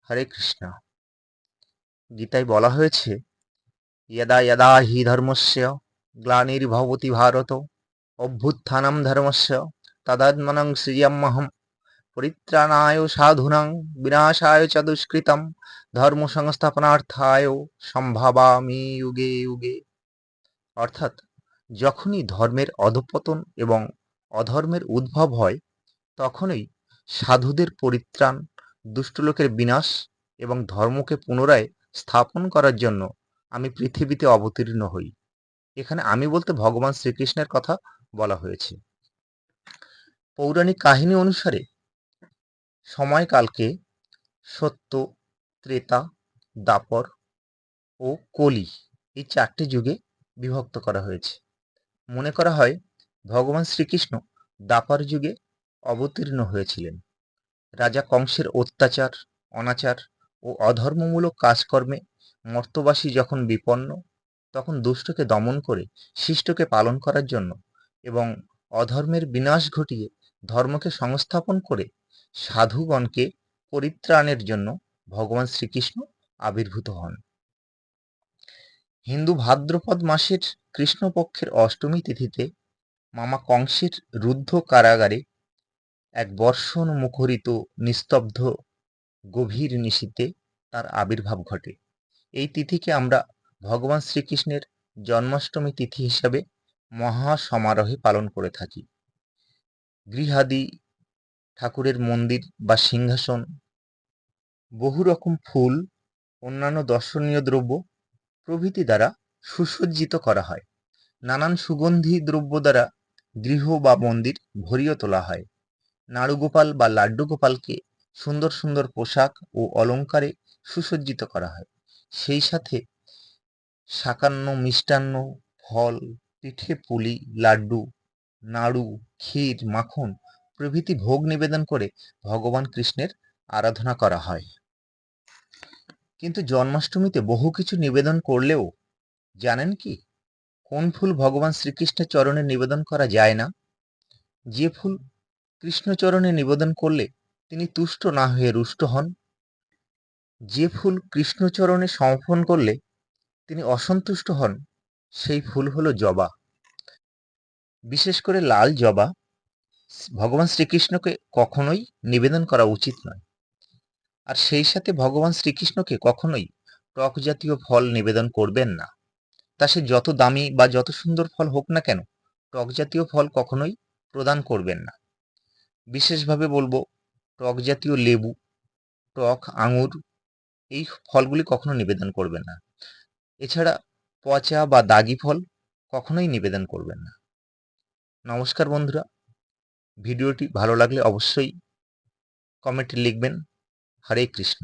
হরে কৃষ্ণ। গীতায় বলা হয়েছে, যদা যদা হি ধর্মস্য গ্লানির্ভবতি ভারত অভ্যুত্থানম ধর্মস্য তদাত্মনং সৃজাম্যহম পরিত্রাণায় সাধুনাং বিনাশায় চ দুষ্কৃতম ধর্ম সংস্থাপনার্থায় সম্ভাবামি যুগে যুগে। অর্থাৎ যখনই ধর্মের অধঃপতন এবং অধর্মের উদ্ভব হয়, তখনই সাধুদের পরিত্রাণ, দুষ্টলোকের বিনাশ এবং ধর্মকে পুনরায় স্থাপন করার জন্য আমি পৃথিবীতে অবতীর্ণ হই। এখানে আমি বলতে ভগবান শ্রীকৃষ্ণের কথা বলা হয়েছে। পৌরাণিক কাহিনী অনুসারে সময়কালকে সত্য, ত্রেতা, দ্বাপর ও কলি এই 4টি যুগে বিভক্ত করা হয়েছে। মনে করা হয় ভগবান শ্রীকৃষ্ণ দ্বাপর যুগে অবতীর্ণ হয়েছিলেন। রাজা কংসের অত্যাচার, অনাচার ও অধর্মমূলক কাজকর্মে মর্ত্যবাসী যখন বিপন্ন, তখন দুষ্টকে দমন করে শিষ্টকে পালন করার জন্য এবং অধর্মের বিনাশ ঘটিয়ে ধর্মকে সংস্থাপন করে সাধুগণকে পরিত্রাণের জন্য ভগবান শ্রীকৃষ্ণ আবির্ভূত হন। হিন্দু ভাদ্রপদ মাসের কৃষ্ণপক্ষের অষ্টমী তিথিতে মামা কংসের রুদ্ধ কারাগারে এক বর্ষণ মুখরিত নিস্তব্ধ গভীর নিশীথে তার আবির্ভাব ঘটে। এই তিথিকে আমরা ভগবান শ্রীকৃষ্ণের জন্মাষ্টমী তিথি হিসাবে মহা সমারোহে পালন করে থাকি। গৃহাদি, ঠাকুরের মন্দির বা সিংহাসন, বহু রকম ফুল, অন্যান্য দর্শনীয় দ্রব্য প্রভৃতি দ্বারা সুসজ্জিত করা হয়। নানান সুগন্ধি দ্রব্য দ্বারা গৃহ বা মন্দির ভরিয়ে তোলা হয়। নাড়ুগোপাল বা লাড্ডু গোপালকে সুন্দর সুন্দর পোশাক ও অলঙ্কারে সুসজ্জিত করা হয়। সেই সাথে সাকান্ন, মিষ্টান্ন, ফল, পিঠে পুলি, লাড্ডু, নাড়ু, ক্ষীর, মাখন প্রভৃতি ভোগ নিবেদন করে ভগবান কৃষ্ণের আরাধনা করা হয়। কিন্তু জন্মাষ্টমীতে বহু কিছু নিবেদন করলেও জানেন কি কোন ফুল ভগবান শ্রীকৃষ্ণের চরণে নিবেদন করা যায় না? যে ফুল কৃষ্ণচরণে নিবেদন করলে তিনি তুষ্ট না হয়ে রুষ্ট হন, যে ফুল কৃষ্ণচরণে সমর্পণ করলে তিনি অসন্তুষ্ট হন, সেই ফুল হলো জবা। বিশেষ করে লাল জবা ভগবান শ্রীকৃষ্ণকে কখনোই নিবেদন করা উচিত নয়। আর সেই সাথে ভগবান শ্রীকৃষ্ণকে কখনোই টক জাতীয় ফল নিবেদন করবেন না। তা সে যত দামি বা যত সুন্দর ফল হোক না কেন, টক জাতীয় ফল কখনোই প্রদান করবেন না। বিশেষভাবে বলবো, টক জাতীয় লেবু, টক আঙুর এই ফলগুলি কখনো নিবেদন করবেন না। এছাড়া পচা বা দাগি ফল কখনোই নিবেদন করবেন না। নমস্কার বন্ধুরা, ভিডিওটি ভালো লাগলে অবশ্যই কমেন্টে লিখবেন। হরে কৃষ্ণ।